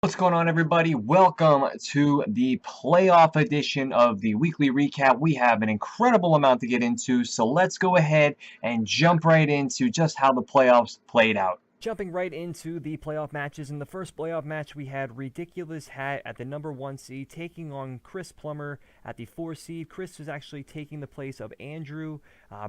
What's going on, everybody? Welcome to the playoff edition of the weekly recap. We have an incredible amount to get into, so let's go ahead and jump right into just how the playoffs played out. Jumping right into the playoff matches. In the first playoff match, we had Ridiculous Hat at the number 1 seed taking on Chris Plummer at the 4 seed. Chris was actually taking the place of Andrew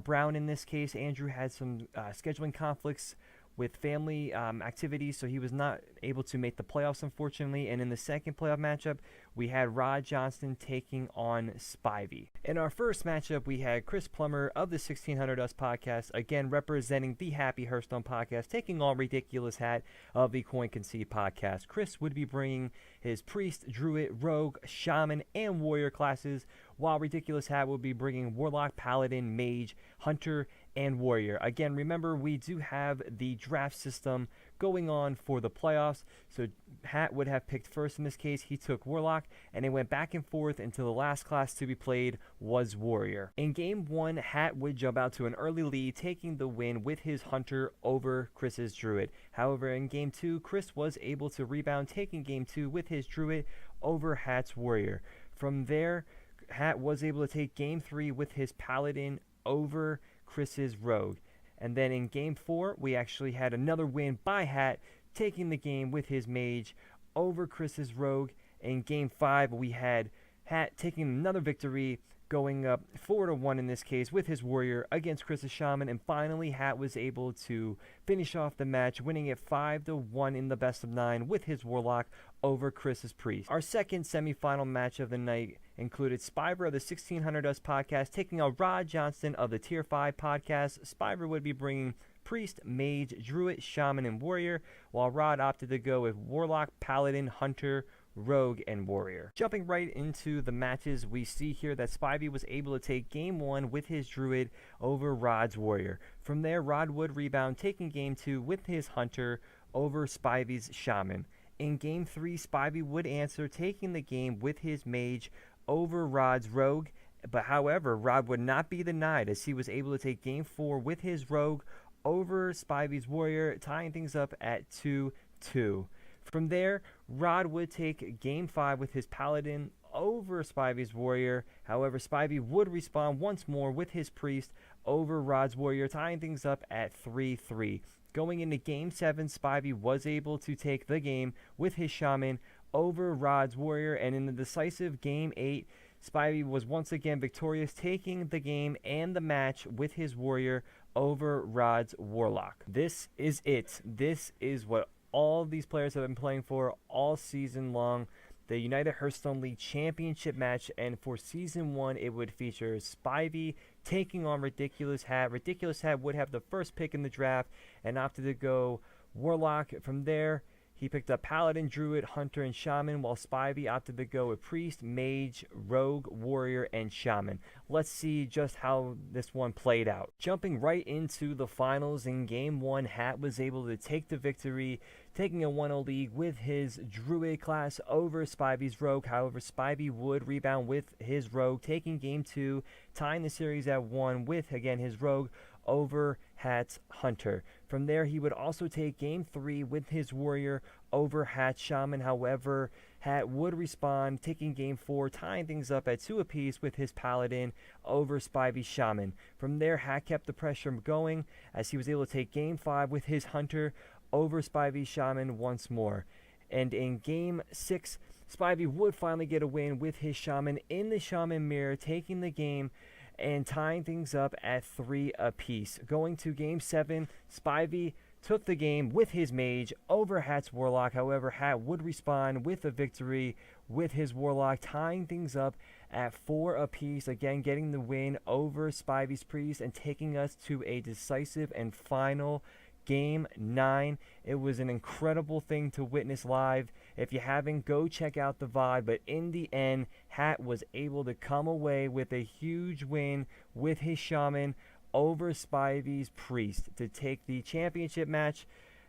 Brown in this case. Andrew had some scheduling conflicts with family activities, so he was not able to make the playoffs, unfortunately. And in the second playoff matchup, we had Rod Johnston taking on Spivey. In our first matchup, we had Chris Plummer of the 1600 Us podcast, again representing the Happy Hearthstone podcast, taking on Ridiculous Hat of the Coin Concede podcast. Chris would be bringing his Priest, Druid, Rogue, Shaman, and Warrior classes, while Ridiculous Hat will be bringing Warlock, Paladin, Mage, Hunter, and Warrior. Again, remember, we do have the draft system going on for the playoffs, so Hat would have picked first in this case. He took Warlock, and it went back and forth until the last class to be played was Warrior. In game 1, Hat would jump out to an early lead, taking the win with his Hunter over Chris's Druid. However, in game 2, Chris was able to rebound, taking game 2 with his Druid over Hat's Warrior. From there, Hat was able to take game 3 with his Paladin over Chris's Rogue. And then in game 4, we actually had another win by Hat, taking the game with his Mage over Chris's Rogue. In game 5, we had Hat taking another victory, going up 4-1 in this case with his Warrior against Chris's Shaman. And finally, Hat was able to finish off the match, winning it 5-1 in the best of 9 with his Warlock over Chris's Priest. Our second semifinal match of the night included Spiver of the 1600 Us podcast taking on Rod Johnston of the Tier 5 podcast. Spiver would be bringing Priest, Mage, Druid, Shaman, and Warrior, while Rod opted to go with Warlock, Paladin, Hunter, Rogue, and Warrior. Jumping right into the matches, we see here that Spivey was able to take game 1 with his Druid over Rod's Warrior. From there, Rod would rebound, taking game 2 with his Hunter over Spivey's Shaman. In game 3, Spivey would answer, taking the game with his Mage over Rod's Rogue. But however, Rod would not be denied, as he was able to take game 4 with his Rogue over Spivey's Warrior, tying things up at 2-2. From there, Rod would take game 5 with his Paladin over Spivey's Warrior. However, Spivey would respawn once more with his Priest over Rod's Warrior, tying things up at 3-3. Going into game 7, Spivey was able to take the game with his Shaman over Rod's Warrior, and in the decisive game 8, Spivey was once again victorious, taking the game and the match with his Warrior over Rod's Warlock. This is it. This is what all these players have been playing for all season long. The United Hearthstone League Championship match, and for Season 1, it would feature Spivey taking on Ridiculous Hat. Ridiculous Hat would have the first pick in the draft and opted to go Warlock. From there, he picked up Paladin, Druid, Hunter, and Shaman, while Spivey opted to go with Priest, Mage, Rogue, Warrior, and Shaman. Let's see just how this one played out. Jumping right into the finals, in Game 1, Hat was able to take the victory, taking a 1-0 lead with his Druid class over Spivey's Rogue. However, Spivey would rebound with his Rogue, taking Game 2, tying the series at 1 with, again, his Rogue over Hat's Hunter. From there, he would also take game 3 with his Warrior over Hat's Shaman. However, Hat would respond, taking game 4, tying things up at 2 apiece with his Paladin over Spivey's Shaman. From there, Hat kept the pressure going as he was able to take game 5 with his Hunter over Spivey's Shaman once more. And in game 6, Spivey would finally get a win with his Shaman in the Shaman mirror, taking the game and tying things up at 3 apiece. Going to game 7, Spivey took the game with his Mage over Hat's Warlock. However, Hat would respond with a victory with his Warlock, tying things up at 4 apiece, again getting the win over Spivey's Priest and taking us to a decisive and final Game 9. It was an incredible thing to witness live. If you haven't, go check out the VOD. But in the end, Hat was able to come away with a huge win with his Shaman over Spivey's Priest to take the championship match.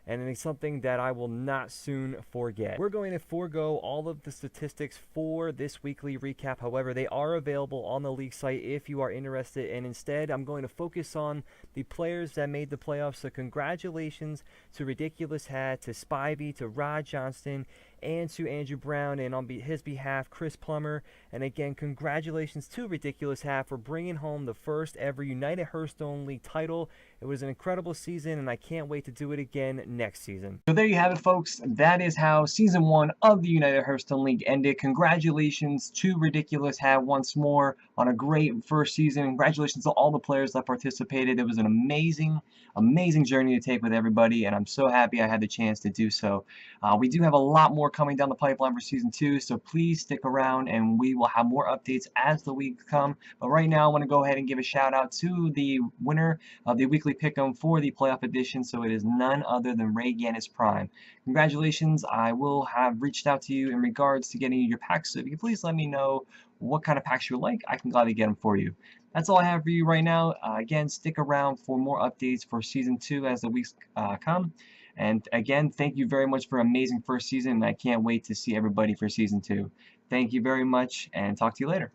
And it's something that I will not soon forget. We're going to forego all of the statistics for this weekly recap. However, they are available on the league site if you are interested. And instead, I'm going to focus on the players that made the playoffs. So congratulations to Ridiculous Hat, to Spivey, to Rod Johnston, and to Andrew Brown, and on his behalf, Chris Plummer. And again, congratulations to Ridiculous Hat for bringing home the first ever United Hearthstone League title. It was an incredible season, and I can't wait to do it again next season. So there you have it, folks. That is how Season 1 of the United Hearthstone League ended. Congratulations to Ridiculous Hat once more on a great first season. Congratulations to all the players that participated. It was an amazing, amazing journey to take with everybody, and I'm so happy I had the chance to do so. We do have a lot more coming down the pipeline for Season 2, so please stick around, and we will have more updates as the weeks come. But right now, I want to go ahead and give a shout out to the winner of the weekly pick'em for the playoff edition, so it is none other than Ray Gannis Prime. Congratulations. I will have reached out to you in regards to getting your packs, so if you could please let me know what kind of packs you like, I can gladly get them for you. That's all I have for you right now. Again, stick around for more updates for Season 2 as the weeks come. And again, thank you very much for an amazing first season, and I can't wait to see everybody for Season 2. Thank you very much, and talk to you later.